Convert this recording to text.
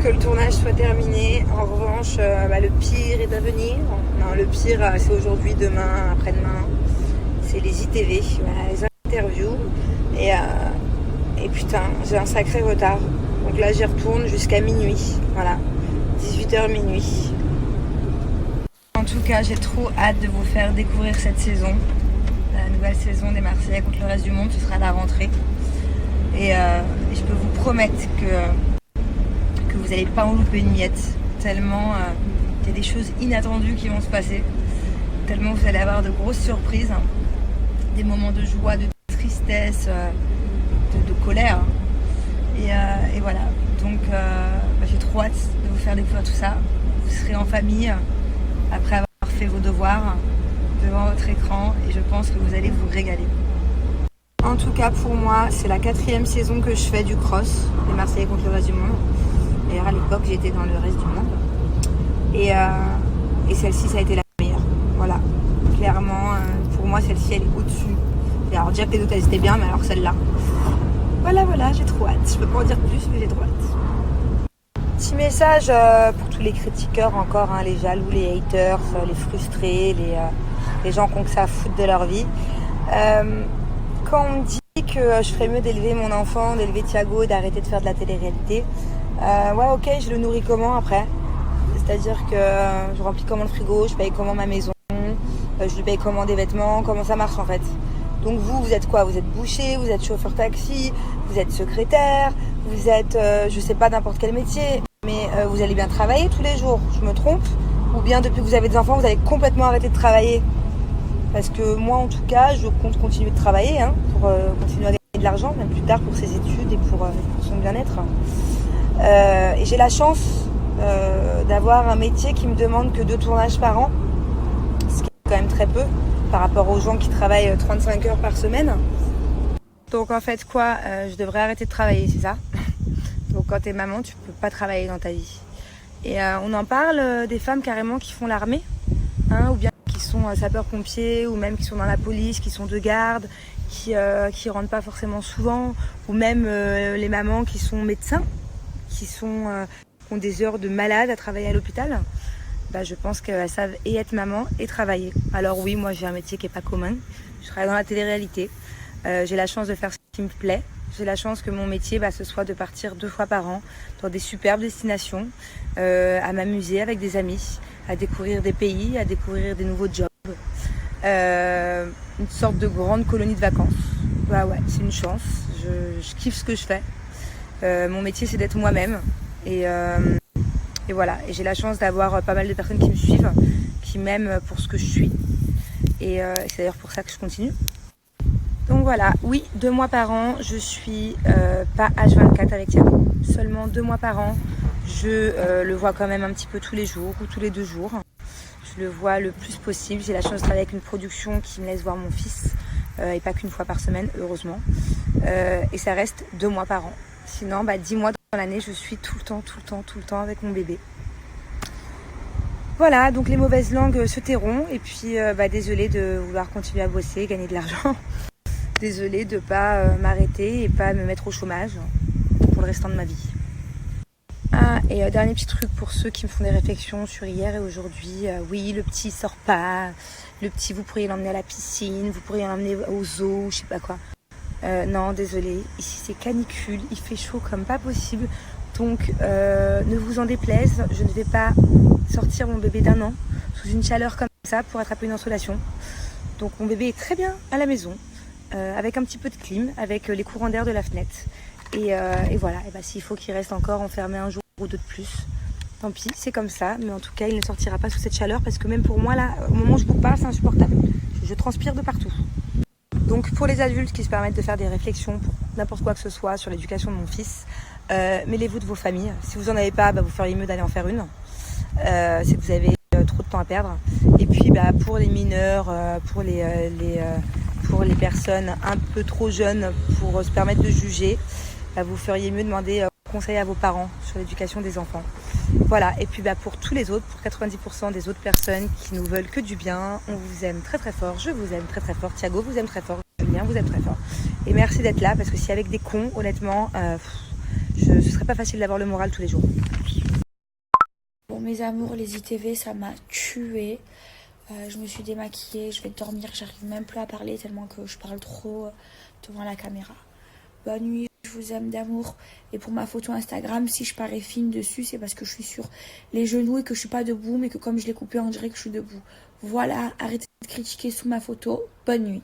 que le tournage soit terminé. En revanche, le pire est à venir. Non, le pire, c'est aujourd'hui, demain, après-demain. C'est les ITV, les interviews. Et putain, j'ai un sacré retard. Donc là, j'y retourne jusqu'à minuit. Voilà, 18h minuit. En tout cas, j'ai trop hâte de vous faire découvrir cette saison. La nouvelle saison des Marseillais contre le reste du monde, ce sera à la rentrée. Et je peux vous promettre que vous n'allez pas en louper une miette. Tellement il y a des choses inattendues qui vont se passer. Tellement vous allez avoir de grosses surprises. Des moments de joie, de tristesse, de colère. Et voilà. Donc j'ai trop hâte de vous faire découvrir tout ça. Vous serez en famille après avoir fait vos devoirs devant votre écran. Et je pense que vous allez vous régaler. En tout cas pour moi, c'est la 4e saison que je fais du cross, les Marseillais contre le reste du monde. D'ailleurs à l'époque j'étais dans le reste du monde. Et celle-ci ça a été la meilleure. Voilà. Clairement, pour moi celle-ci elle est au-dessus. Et alors déjà que les autres elles étaient bien, mais alors celle-là. Voilà, j'ai trop hâte. Je peux pas en dire plus, mais j'ai trop hâte. Petit message pour tous les critiqueurs encore, les jaloux, les haters, les frustrés, les gens qui ont que ça à foutre de leur vie. Quand on me dit que je ferais mieux d'élever mon enfant, d'élever Thiago, d'arrêter de faire de la télé-réalité, ouais ok, je le nourris comment après? C'est-à-dire que je remplis comment le frigo, je paye comment ma maison, je lui paye comment des vêtements, comment ça marche en fait. Donc vous êtes quoi? Vous êtes boucher, vous êtes chauffeur taxi, vous êtes secrétaire, vous êtes je sais pas n'importe quel métier, mais vous allez bien travailler tous les jours, je me trompe? Ou bien depuis que vous avez des enfants, vous allez complètement arrêter de travailler? Parce que moi, en tout cas, je compte continuer de travailler pour continuer à gagner de l'argent, même plus tard pour ses études et pour son bien-être. Et j'ai la chance d'avoir un métier qui me demande que 2 tournages par an, ce qui est quand même très peu par rapport aux gens qui travaillent 35 heures par semaine. Donc en fait, je devrais arrêter de travailler, c'est ça? Donc quand t'es maman, tu peux pas travailler dans ta vie. Et on en parle des femmes carrément qui font l'armée, ou bien qui sont sapeurs-pompiers, ou même qui sont dans la police, qui sont de garde, qui rentrent pas forcément souvent, ou même les mamans qui sont médecins, qui ont des heures de malade à travailler à l'hôpital. Je pense qu'elles savent et être maman et travailler. Alors oui, moi j'ai un métier qui est pas commun. Je travaille dans la télé-réalité. J'ai la chance de faire ce qui me plaît. J'ai la chance que mon métier, ce soit de partir 2 fois par an dans des superbes destinations, à m'amuser avec des amis, à découvrir des pays, à découvrir des nouveaux jobs. Une sorte de grande colonie de vacances. Ouais, c'est une chance. Je kiffe ce que je fais. Mon métier, c'est d'être moi-même. Et voilà. Et j'ai la chance d'avoir pas mal de personnes qui me suivent, qui m'aiment pour ce que je suis. Et c'est d'ailleurs pour ça que je continue. Donc voilà, oui, 2 mois par an, je suis pas H24 avec Thiago. Seulement 2 mois par an. Je le vois quand même un petit peu tous les jours ou tous les 2 jours. Je le vois le plus possible. J'ai la chance de travailler avec une production qui me laisse voir mon fils et pas qu'une fois par semaine, heureusement. Et ça reste 2 mois par an. Sinon, 10 mois dans l'année, je suis tout le temps avec mon bébé. Voilà, donc les mauvaises langues se tairont. Et puis, désolée de vouloir continuer à bosser, gagner de l'argent. Désolée de ne pas m'arrêter et pas me mettre au chômage pour le restant de ma vie. Et dernier petit truc pour ceux qui me font des réflexions sur hier et aujourd'hui. Oui, le petit sort pas. Le petit, vous pourriez l'emmener à la piscine, vous pourriez l'emmener au zoo, je sais pas quoi. Non, désolé. Ici, c'est canicule. Il fait chaud comme pas possible. Donc, ne vous en déplaise. Je ne vais pas sortir mon bébé d'1 an sous une chaleur comme ça pour attraper une insolation. Donc, mon bébé est très bien à la maison. Avec un petit peu de clim, avec les courants d'air de la fenêtre. Et voilà, s'il faut qu'il reste encore enfermé un jour ou 2 de plus, tant pis, c'est comme ça. Mais en tout cas, il ne sortira pas sous cette chaleur parce que même pour moi, là, au moment où je vous parle, c'est insupportable. Je transpire de partout. Donc pour les adultes qui se permettent de faire des réflexions pour n'importe quoi que ce soit sur l'éducation de mon fils, mêlez-vous de vos familles. Si vous n'en avez pas, vous feriez mieux d'aller en faire une. C'est que vous avez trop de temps à perdre. Et puis pour les mineurs, pour les personnes un peu trop jeunes pour se permettre de juger, vous feriez mieux de demander conseil à vos parents sur l'éducation des enfants. Voilà, et puis pour tous les autres, pour 90% des autres personnes qui nous veulent que du bien, on vous aime très très fort, je vous aime très très fort, Thiago vous aime très fort, Julien vous aime très fort. Et merci d'être là, parce que si avec des cons, honnêtement, ce serait pas facile d'avoir le moral tous les jours. Bon mes amours, les ITV ça m'a tuée. Je me suis démaquillée, je vais dormir, j'arrive même plus à parler tellement que je parle trop devant la caméra. Bonne nuit, je vous aime d'amour. Et pour ma photo Instagram, si je parais fine dessus, c'est parce que je suis sur les genoux et que je suis pas debout, mais que comme je l'ai coupé, on dirait que je suis debout. Voilà, arrêtez de critiquer sous ma photo. Bonne nuit.